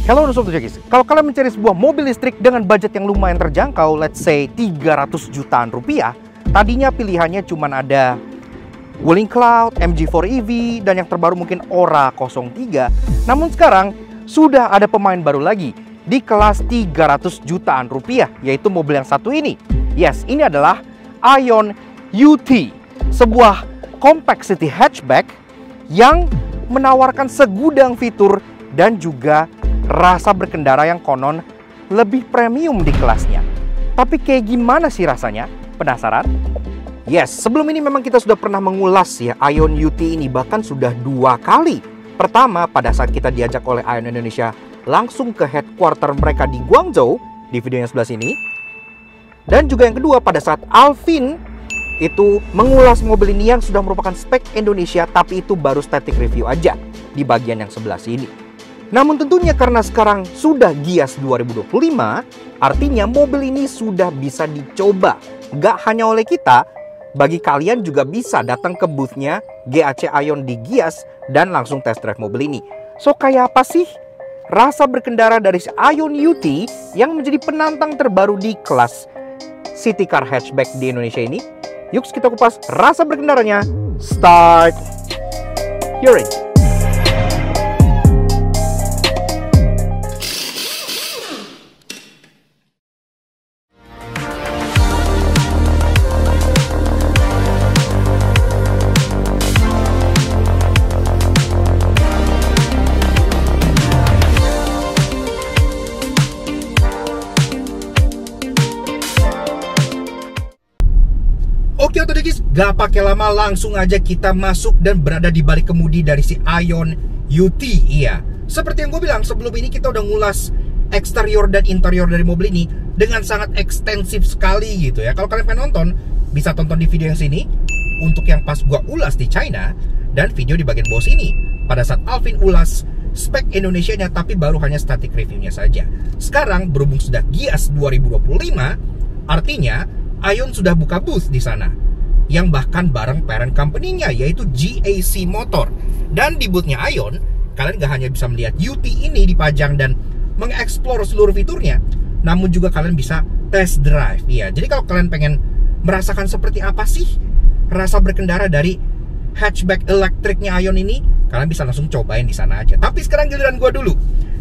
Halo Sobat Jagis, kalau kalian mencari sebuah mobil listrik dengan budget yang lumayan terjangkau, let's say 300 jutaan rupiah, tadinya pilihannya cuma ada Wuling Cloud, MG4 EV, dan yang terbaru mungkin Ora 03. Namun sekarang sudah ada pemain baru lagi di kelas 300 jutaan rupiah, yaitu mobil yang satu ini. Yes, ini adalah Aion UT, sebuah compact city hatchback yang menawarkan segudang fitur dan juga rasa berkendara yang konon lebih premium di kelasnya. Tapi kayak gimana sih rasanya? Penasaran? Yes, sebelum ini memang kita sudah pernah mengulas ya Aion UT ini, bahkan sudah 2 kali. Pertama pada saat kita diajak oleh Aion Indonesia langsung ke headquarter mereka di Guangzhou, di video yang sebelah sini. Dan juga yang kedua pada saat Alvin itu mengulas mobil ini yang sudah merupakan spek Indonesia, tapi itu baru static review aja di bagian yang sebelah sini. Namun tentunya karena sekarang sudah Gias 2025, artinya mobil ini sudah bisa dicoba. Gak hanya oleh kita, bagi kalian juga bisa datang ke boothnya GAC Aion di Gias dan langsung test drive mobil ini. So kayak apa sih rasa berkendara dari Aion UT yang menjadi penantang terbaru di kelas city car hatchback di Indonesia ini? Yuk kita kupas rasa berkendaranya. Start your engine. Oke Otodegis, gak pakai lama langsung aja kita masuk dan berada di balik kemudi dari si Aion UT. Iya, seperti yang gue bilang sebelum ini kita udah ngulas eksterior dan interior dari mobil ini dengan sangat ekstensif sekali gitu ya. Kalau kalian pengen nonton, bisa tonton di video yang sini untuk yang pas gue ulas di China, dan video di bagian bawah sini pada saat Alvin ulas spek Indonesianya tapi baru hanya static reviewnya saja. Sekarang berhubung sudah Gias 2025, artinya Aion sudah buka booth di sana, yang bahkan bareng parent company-nya yaitu GAC Motor. Dan di booth-nya Aion, kalian gak hanya bisa melihat UT ini dipajang dan mengeksplor seluruh fiturnya, namun juga kalian bisa test drive. Iya, jadi kalau kalian pengen merasakan seperti apa sih rasa berkendara dari hatchback elektriknya Aion ini, kalian bisa langsung cobain di sana aja. Tapi sekarang giliran gue dulu.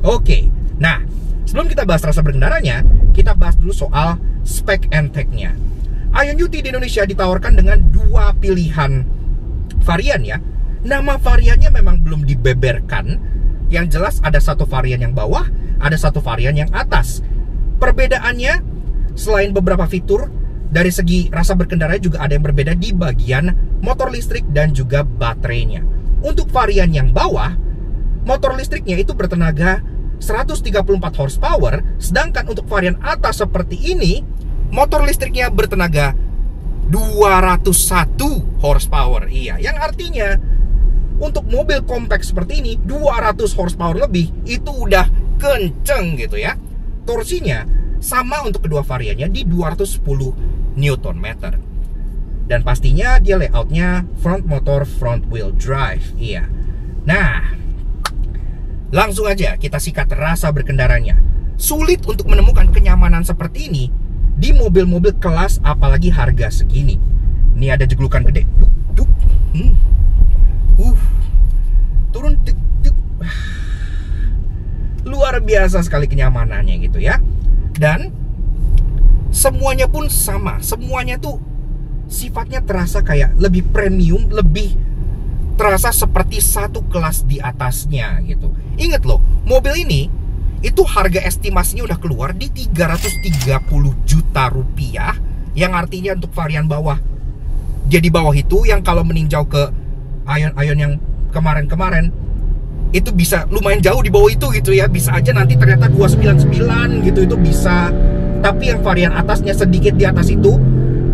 Oke, nah sebelum kita bahas rasa berkendaranya, kita bahas dulu soal spek and tech-nya. Aion UT di Indonesia ditawarkan dengan 2 pilihan varian ya. Nama variannya memang belum dibeberkan. Yang jelas ada satu varian yang bawah, ada satu varian yang atas. Perbedaannya selain beberapa fitur, dari segi rasa berkendara juga ada yang berbeda di bagian motor listrik dan juga baterainya. Untuk varian yang bawah, motor listriknya itu bertenaga 134 horsepower, sedangkan untuk varian atas seperti ini, motor listriknya bertenaga 201 horsepower. Iya, yang artinya untuk mobil compact seperti ini 200 horsepower lebih itu udah kenceng gitu ya. Torsinya sama untuk kedua variannya di 210 Nm. Dan pastinya dia layoutnya front motor front wheel drive. Iya. Nah, langsung aja kita sikat rasa berkendaranya. Sulit untuk menemukan kenyamanan seperti ini di mobil-mobil kelas apalagi harga segini. Ini ada jeglukan gede. Duk, duk. Turun duk, duk. Luar biasa sekali kenyamanannya gitu ya. Dan semuanya pun sama. Semuanya tuh sifatnya terasa kayak lebih premium, lebih terasa seperti satu kelas di atasnya gitu. Ingat loh, mobil ini itu harga estimasinya udah keluar di 330 juta rupiah, yang artinya untuk varian bawah, dia di bawah itu, yang kalau meninjau ke Aion yang kemarin-kemarin itu bisa lumayan jauh di bawah itu gitu ya. Bisa aja nanti ternyata 299 gitu, itu bisa. Tapi yang varian atasnya sedikit di atas itu,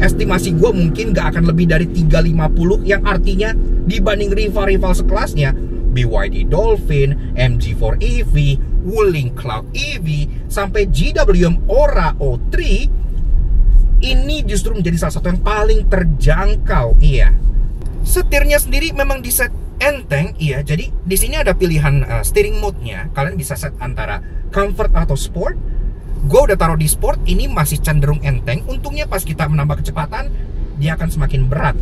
estimasi gue mungkin gak akan lebih dari 350, yang artinya dibanding rival-rival sekelasnya BYD Dolphin, MG4 EV, Wuling Cloud EV, sampai GWM Ora 03, ini justru menjadi salah satu yang paling terjangkau. Iya, setirnya sendiri memang diset Enteng, iya. Jadi di sini ada pilihan steering mode-nya. Kalian bisa set antara comfort atau sport. Gue udah taruh di sport, ini masih cenderung enteng. Untungnya pas kita menambah kecepatan, dia akan semakin berat.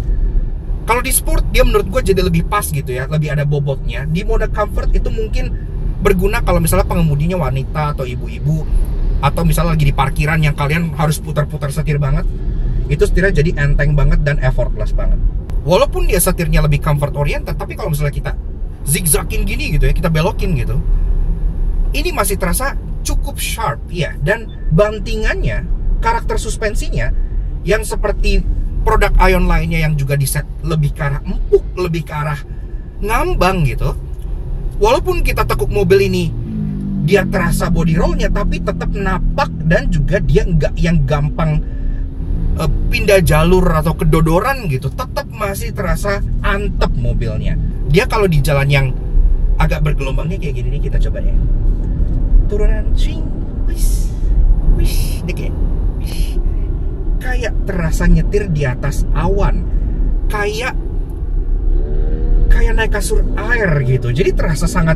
Kalau di sport, dia menurut gue jadi lebih pas gitu ya, lebih ada bobotnya. Di mode comfort itu mungkin berguna kalau misalnya pengemudinya wanita atau ibu-ibu, atau misalnya lagi di parkiran yang kalian harus putar-putar setir banget. Itu setirnya jadi enteng banget dan effortless banget. Walaupun dia setirnya lebih comfort oriented, tapi kalau misalnya kita zigzagin gini gitu ya, kita belokin gitu, ini masih terasa cukup sharp ya. Dan bantingannya, karakter suspensinya yang seperti produk Aion lainnya yang juga diset lebih ke arah empuk, lebih ke arah ngambang gitu. Walaupun kita tekuk mobil ini, dia terasa body rollnya, tapi tetap napak dan juga dia nggak yang gampang pindah jalur atau kedodoran gitu. Tetap masih terasa antep mobilnya. Dia kalau di jalan yang agak bergelombangnya kayak gini nih, kita coba ya. Turunan swing, wish, wish, deh kayak terasa nyetir di atas awan, kayak naik kasur air gitu. Jadi terasa sangat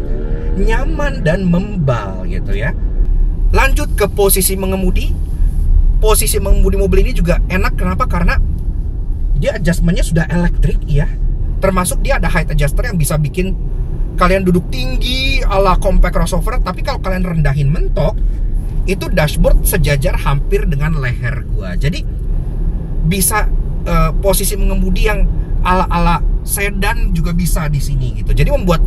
nyaman dan membal gitu ya. Lanjut ke posisi mengemudi. Posisi mengemudi mobil ini juga enak. Kenapa? Karena dia adjustmentnya sudah elektrik ya. Termasuk dia ada height adjuster yang bisa bikin kalian duduk tinggi ala compact crossover. Tapi kalau kalian rendahin mentok, itu dashboard sejajar hampir dengan leher gua. Jadi bisa posisi mengemudi yang ala sedan juga bisa di sini gitu. Jadi membuat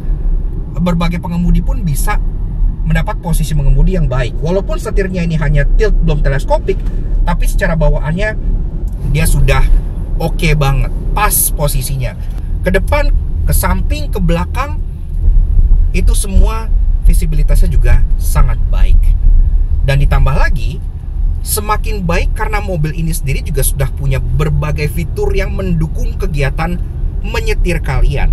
berbagai pengemudi pun bisa mendapat posisi mengemudi yang baik. Walaupun setirnya ini hanya tilt, belum teleskopik, tapi secara bawaannya dia sudah oke banget, pas posisinya. Ke depan, ke samping, ke belakang, itu semua visibilitasnya juga sangat baik. Dan ditambah lagi, semakin baik karena mobil ini sendiri juga sudah punya berbagai fitur yang mendukung kegiatan menyetir kalian.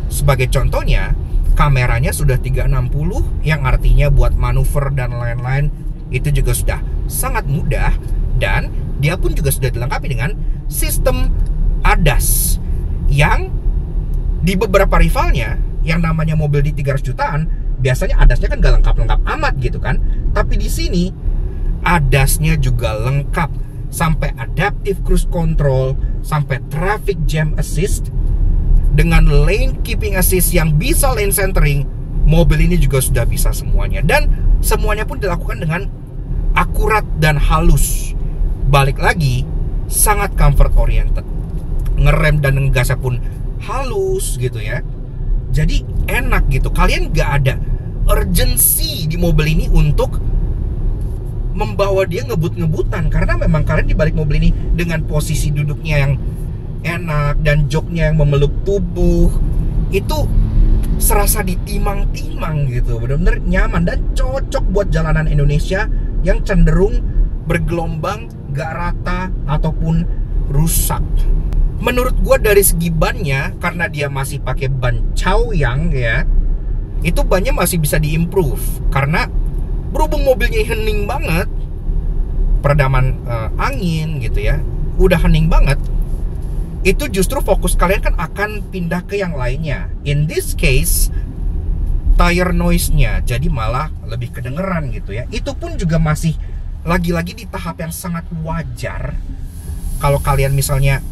Sebagai contohnya, kameranya sudah 360, yang artinya buat manuver dan lain-lain itu juga sudah sangat mudah. Dan dia pun juga sudah dilengkapi dengan sistem ADAS yang di beberapa rivalnya yang namanya mobil di 300 jutaan biasanya ADAS-nya kan gak lengkap-lengkap amat gitu kan. Tapi di sini ADAS-nya juga lengkap, sampai adaptive cruise control, sampai traffic jam assist, dengan lane keeping assist yang bisa lane centering. Mobil ini juga sudah bisa semuanya. Dan semuanya pun dilakukan dengan akurat dan halus. Balik lagi, sangat comfort oriented. Ngerem dan ngegasnya pun halus gitu ya. Jadi enak gitu. Kalian gak ada urgency di mobil ini untuk membawa dia ngebut-ngebutan. Karena memang kalian di balik mobil ini dengan posisi duduknya yang enak dan joknya yang memeluk tubuh, itu serasa ditimang-timang gitu. Benar-benar nyaman dan cocok buat jalanan Indonesia yang cenderung bergelombang, gak rata ataupun rusak. Menurut gua dari segi bannya, karena dia masih pakai ban Chaoyang ya, itu bannya masih bisa diimprove. Karena berhubung mobilnya hening banget, peredaman angin gitu ya, udah hening banget, itu justru fokus kalian kan akan pindah ke yang lainnya. In this case, tire noise-nya jadi malah lebih kedengeran gitu ya. Itu pun juga masih lagi-lagi di tahap yang sangat wajar. Kalau kalian misalnya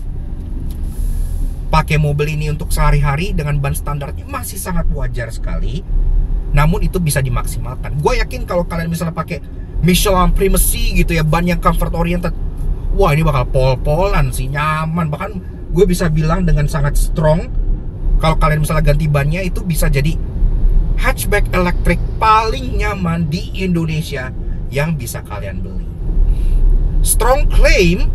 pakai mobil ini untuk sehari-hari dengan ban standarnya, masih sangat wajar sekali. Namun itu bisa dimaksimalkan. Gue yakin kalau kalian misalnya pakai Michelin Primacy gitu ya, ban yang comfort oriented, wah ini bakal pol-polan sih, nyaman. Bahkan gue bisa bilang dengan sangat strong, kalau kalian misalnya ganti bannya, itu bisa jadi hatchback elektrik paling nyaman di Indonesia yang bisa kalian beli. Strong claim,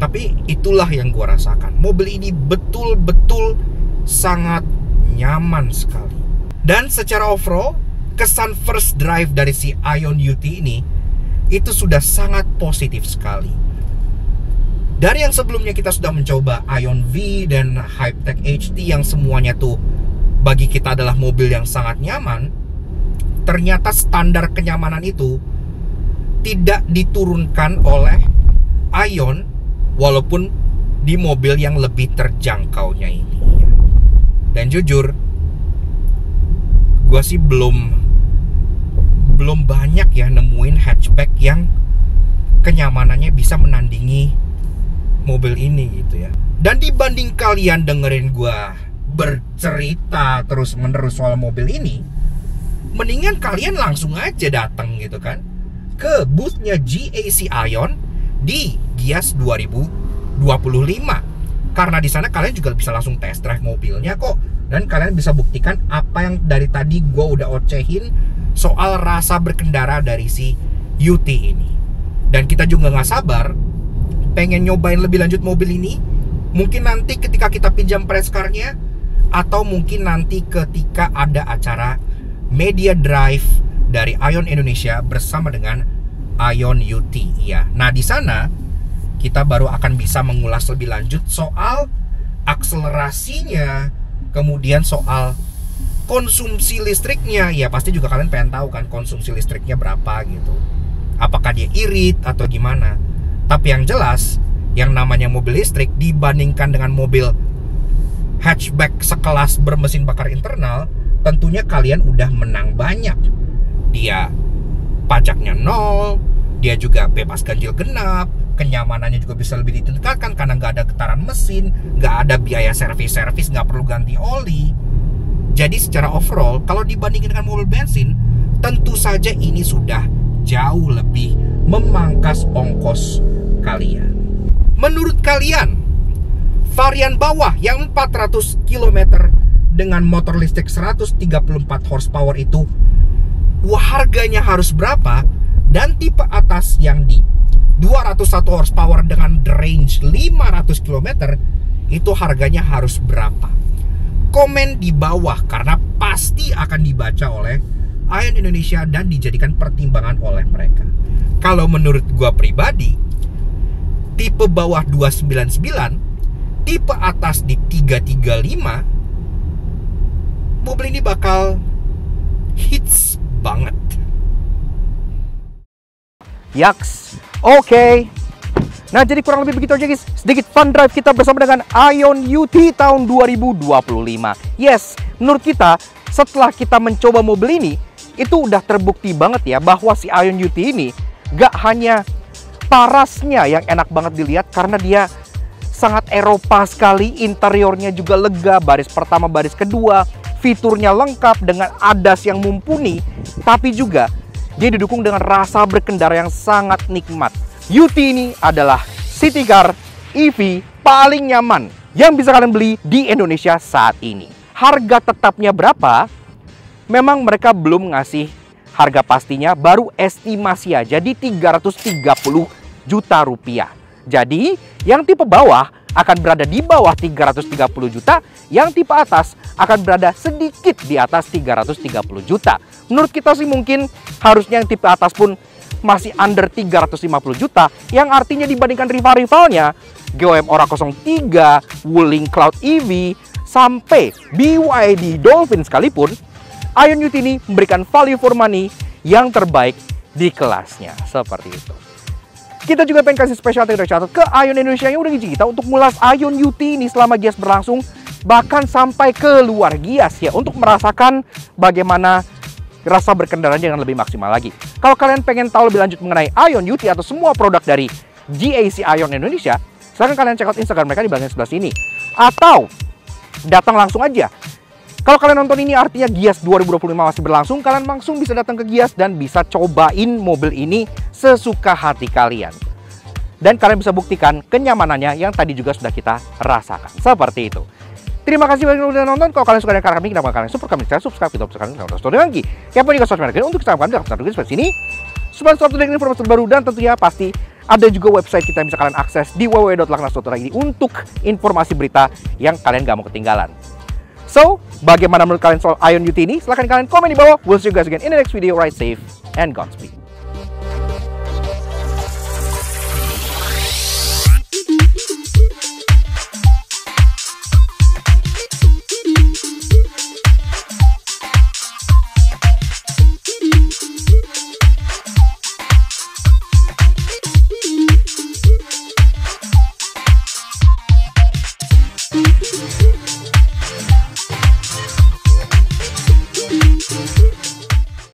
tapi itulah yang gue rasakan. Mobil ini betul-betul sangat nyaman sekali. Dan secara overall, kesan first drive dari si Aion UT ini itu sudah sangat positif sekali. Dari yang sebelumnya kita sudah mencoba Aion V dan Hypertech HT yang semuanya tuh bagi kita adalah mobil yang sangat nyaman, ternyata standar kenyamanan itu tidak diturunkan oleh Aion walaupun di mobil yang lebih terjangkaunya ini. Dan jujur, gue sih belum banyak ya nemuin hatchback yang kenyamanannya bisa menandingi mobil ini gitu ya. Dan dibanding kalian dengerin gue bercerita terus-menerus soal mobil ini, mendingan kalian langsung aja datang gitu kan ke boothnya GAC Aion di Gias 2025. Karena di sana kalian juga bisa langsung test drive mobilnya kok, dan kalian bisa buktikan apa yang dari tadi gue udah ocehin soal rasa berkendara dari si UT ini. Dan kita juga nggak sabar pengen nyobain lebih lanjut mobil ini. Mungkin nanti ketika kita pinjam press car-nya, atau mungkin nanti ketika ada acara media drive dari Aion Indonesia bersama dengan Aion UT ya. Nah, di sana kita baru akan bisa mengulas lebih lanjut soal akselerasinya, kemudian soal konsumsi listriknya. Ya pasti juga kalian pengen tahu kan konsumsi listriknya berapa gitu. Apakah dia irit atau gimana. Tapi yang jelas, yang namanya mobil listrik dibandingkan dengan mobil hatchback sekelas bermesin bakar internal, tentunya kalian udah menang banyak. Dia pajaknya 0, dia juga bebas ganjil genap, kenyamanannya juga bisa lebih ditingkatkan karena nggak ada getaran mesin, nggak ada biaya servis, nggak perlu ganti oli. Jadi secara overall, kalau dibandingkan dengan mobil bensin, tentu saja ini sudah jauh lebih memangkas ongkos kalian. Menurut kalian, varian bawah yang 400 km dengan motor listrik 134 horsepower itu harganya harus berapa? Dan tipe atas yang di 201 horsepower dengan range 500 km itu harganya harus berapa? Komen di bawah karena pasti akan dibaca oleh Aion Indonesia dan dijadikan pertimbangan oleh mereka. Kalau menurut gua pribadi, tipe bawah 299, tipe atas di 335, mobil ini bakal hits banget. Yaks, oke. Nah, jadi kurang lebih begitu aja guys, sedikit fun drive kita bersama dengan Aion UT tahun 2025. Yes, menurut kita setelah kita mencoba mobil ini, itu udah terbukti banget ya bahwa si Aion UT ini gak hanya parasnya yang enak banget dilihat karena dia sangat Eropa sekali, interiornya juga lega, baris pertama, baris kedua, fiturnya lengkap dengan ADAS yang mumpuni, tapi juga dia didukung dengan rasa berkendara yang sangat nikmat. UT ini adalah city car EV paling nyaman yang bisa kalian beli di Indonesia saat ini. Harga tetapnya berapa? Memang mereka belum ngasih harga pastinya, baru estimasi aja di 330 juta rupiah. Jadi, yang tipe bawah akan berada di bawah 330 juta, yang tipe atas akan berada sedikit di atas 330 juta. Menurut kita sih mungkin harusnya yang tipe atas pun masih under 350 juta, yang artinya dibandingkan rival-rivalnya, GOM Ora 03, Wuling Cloud EV, sampai BYD Dolphin sekalipun, Aion UT ini memberikan value for money yang terbaik di kelasnya. Seperti itu. Kita juga pengen kasih special thank you ke Aion Indonesia yang udah ngizin kita untuk ngulas Aion UT ini selama Gias berlangsung, bahkan sampai ke luar Gias ya, untuk merasakan bagaimana rasa berkendaranya dengan lebih maksimal lagi. Kalau kalian pengen tahu lebih lanjut mengenai Aion UT atau semua produk dari GAC Aion Indonesia, silahkan kalian check out Instagram mereka di bagian sebelah sini. Atau datang langsung aja. Kalau kalian nonton ini artinya Gias 2025 masih berlangsung, kalian langsung bisa datang ke Gias dan bisa cobain mobil ini sesuka hati kalian. Dan kalian bisa buktikan kenyamanannya yang tadi juga sudah kita rasakan. Seperti itu. Terima kasih banyak udah nonton. Kalau kalian suka dengan karya kami, kenapa kalian support kami? Subscribe video kalian untuk story lagi. Siapa juga sosmed kalian untuk Instagram kami dan Instagram seperti sini. Sponsor dengan informasi terbaru dan tentunya pasti ada juga website kita yang bisa kalian akses di www.laknas.id untuk informasi berita yang kalian gak mau ketinggalan. So, bagaimana menurut kalian soal Aion UT ini? Silahkan kalian komen di bawah. We'll see you guys again in the next video. Ride safe and Godspeed.